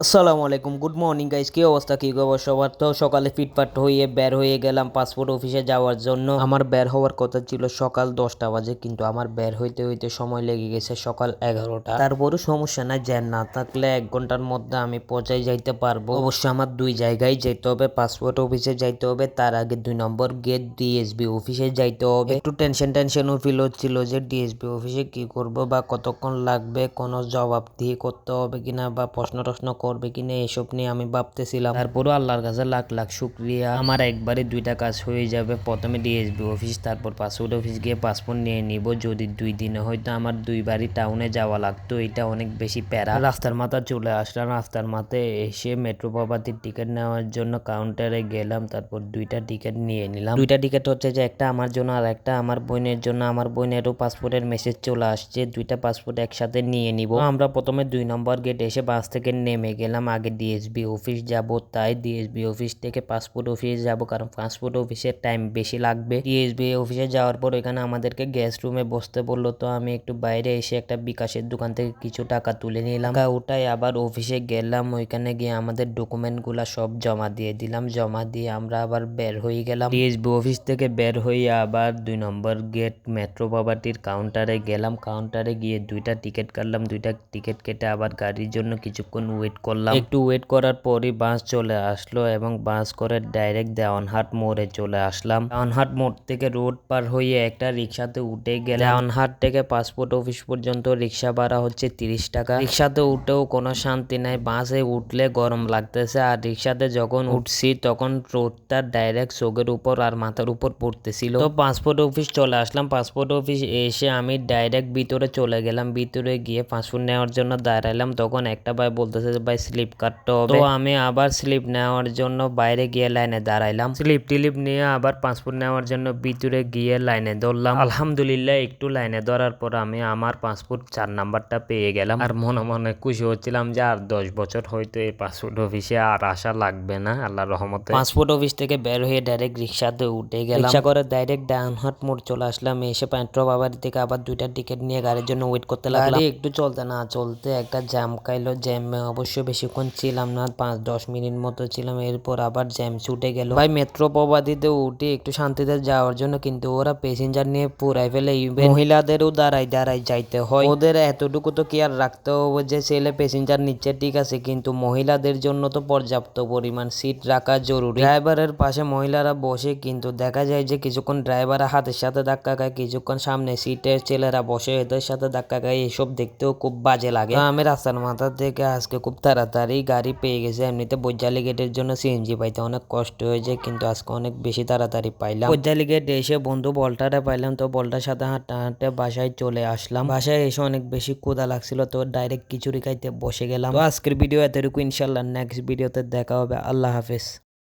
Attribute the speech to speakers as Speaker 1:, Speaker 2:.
Speaker 1: আসসালামু আলাইকুম, good morning guys. কি অবস্থা, কি খবর সবার? তো সকালে ফিটফাট হয়ে বের হয়ে গেলাম পাসপোর্ট অফিসে যাওয়ার জন্য। আমার বের হওয়ার কথা ছিল সকাল 10টা বাজে, কিন্তু আমার বের হইতে হইতে সময় লেগে গেছে সকাল 11টা। তারপরও সমস্যা নাই, জ্যাম না থাকলে 1 ঘন্টার মধ্যে আমি পৌঁছাই যাইতে পারবো। অবশ্য আমার দুই জায়গায় যেতে হবে, পাসপোর্ট অফিসে যাইতে হবে, তার আগে 2 নম্বর গেট ডিএসবি অফিসে যাইতে হবে। একটু টেনশনও ফিল হচ্ছিল যে ডিএসবি অফিসে কি করব বা কতক্ষণ লাগবে, কোনো জবাব দিয়ে করতে হবে কিনা বা প্রশ্ন করবে কিনা, এসব নিয়ে আমি ভাবতেছিলাম। তারপরও আল্লাহর কাছে লাখ লাখ শুক্রিয়া, আমার একবারে দুইটা কাজ হয়ে যাবে। প্রথমে ডিএসবি অফিস, তারপর পাসপোর্ট অফিস গিয়ে পাসপোর্ট নিয়ে নিব। যদি 2 দিনে হয়তো আমার দুইবারই টাউনে যাওয়া লাগতো, এটা অনেক বেশি প্যারা। রাস্তার মাথা চলে আসলাম, রাস্তার মাথায় এসে মেট্রো প্রপার্টির টিকিট নেওয়ার জন্য কাউন্টারে গেলাম। তারপর 2টা টিকিট নিয়ে নিলাম। 2টা টিকিট হচ্ছে যে একটা আমার জন্য আর একটা আমার বোনের জন্য। আমার বোনেরও পাসপোর্টের মেসেজ চলে আসছে, 2টা পাসপোর্ট একসাথে নিয়ে নিব। আমরা প্রথমে 2 নম্বর গেট এসে বাস থেকে নেমে গেলাম। আগে ডিএসবি অফিস যাব, তাই ডিএসবি অফিস থেকে পাসপোর্ট অফিসে যাব, কারণ পাসপোর্ট অফিসের টাইম বেশি লাগবে। ডিএসবি অফিসে যাওয়ার পর এখানে আমাদেরকে গেস্ট রুমে বসতে বললো, তো আমি একটু বাইরে এসে একটা বিকাশের দোকান থেকে কিছু টাকা তুলে নিলাম। ওটাই আবার অফিসে গেলাম, ওইখানে গিয়ে আমাদের ডকুমেন্টগুলা সব জমা দিয়ে দিলাম। জমা দিয়ে আমরা আবার বের হয়ে গেলাম। ডিএসবি অফিস থেকে বের হয়ে আবার 2 নম্বর গেট মেট্রো প্রপার্টির কাউন্টারে গেলাম। কাউন্টারে গিয়ে 2টা টিকিট কাটলাম। 2টা টিকিট কেটে আবার গাড়ির জন্য কিছুক্ষণ ওয়েট করলাম। একটু ওয়েট করার পরই বাস চলে আসলো এবং বাস করে ডাইরেক্ট দেওয়ানহাট মোড়ে চলে আসলাম। দেওয়ানহাট মোড় থেকে রোড পার হয়ে একটা রিক্সাতে উঠে গেলাম। দেওয়ানহাট থেকে পাসপোর্ট অফিস পর্যন্ত রিক্সা ভাড়া হচ্ছে 30 টাকা। রিক্সাতে উঠেও কোনো শান্তি নাই, বাসে উঠলে গরম লাগতেছে, আর রিক্সাতে যখন উঠছি তখন রোডটা ডাইরেক্ট চোখের উপর আর মাথার উপর পড়তেছিল। তো পাসপোর্ট অফিস চলে আসলাম। পাসপোর্ট অফিস এসে আমি ডাইরেক্ট ভিতরে চলে গেলাম। ভিতরে গিয়ে পাসপোর্ট নেওয়ার জন্য দাঁড়াইলাম, তখন একটা ভাই বলতেছে যে ভাই স্লিপ কাটতে হবে। তো আমি আবার স্লিপ নেওয়ার জন্য বাইরে গিয়ে লাইনে দাঁড়াইলাম। স্লিপ টিলিপ নিয়ে আবার পাসপোর্ট নেওয়ার জন্য ভিতরে গিয়ে লাইনে ধরলাম। আলহামদুলিল্লাহ একটু লাইনে ধরার পর আমি আমার পাসপোর্ট 4 নাম্বারটা পেয়ে গেলাম। আর মনে মনে খুশি হচ্ছিলাম যে আর 10 বছর হয়তো এই পাসপোর্ট অফিসে আর আসা লাগবে না, আল্লাহর রহমতে। পাসপোর্ট অফিস থেকে বের হয়ে ডাইরেক্ট রিক্সাতে উঠে গেলাম। রিক্সা করে ডাইরেক্ট দেওয়ানহাট মোড় চলে আসলাম। এসে মেট্রো প্রপার্টি থেকে আবার 2টা টিকিট নিয়ে গাড়ির জন্য ওয়েট করতে লাগলাম। গাড়ি একটু চলতে না চলতে একটা জ্যাম খাইলো। জ্যামে অবশ্য বেশিক্ষণ ছিলাম না, 5-10 মিনিট মতো ছিলাম। এরপর আবার জ্যাম ছুটে গেল। ভাই মেট্রো প্রপার্টিতে উঠে একটু শান্তিতে যাওয়ার জন্য, কিন্তু ওরা প্যাসেঞ্জার নিয়ে পুরাই ফেলে। ইভেন মহিলাদেরও দাঁড়াই দাঁড়াই যাইতে হয়। ওদের এতটুকু তো কেয়ার রাখতে হবে যে ছেলে প্যাসেঞ্জার নিচ্ছে ঠিক আছে, কিন্তু মহিলাদের জন্য তো পর্যাপ্ত পরিমাণ সিট রাখা জরুরি। ড্রাইভারের পাশে মহিলারা বসে, কিন্তু দেখা যায় যে কিছুক্ষণ ড্রাইভার হাতের সাথে ধাক্কা খায়, কিছুক্ষণ সামনে সিটে ছেলেরা বসে এদের সাথে ধাক্কা খায়। এসব দেখতেও খুব বাজে লাগে। আমি রাস্তার মাথা থেকে আজকে খুব তাড়াতাড়ি গাড়ি পেয়ে গেছি। এমনিতে বৈজালি গেটের জন্য সিএনজি পাইতে অনেক কষ্ট হয়েছে, কিন্তু আজকে অনেক বেশি তাড়াতাড়ি পাইলাম। বৈজালি গেট এসে বন্ধু বলটারে পাইলাম, তো বলটার সাথে হাঁটতে হাঁটতে বাসায় চলে আসলাম। বাসায় এসে অনেক বেশি ক্ষুধা লাগছিল, তো ডাইরেক্ট খিচুড়ি খাইতে বসে গেলাম। তো আজকের ভিডিও এতটুকু, ইনশাল্লাহ নেক্সট ভিডিওতে দেখা হবে। আল্লাহ হাফেজ।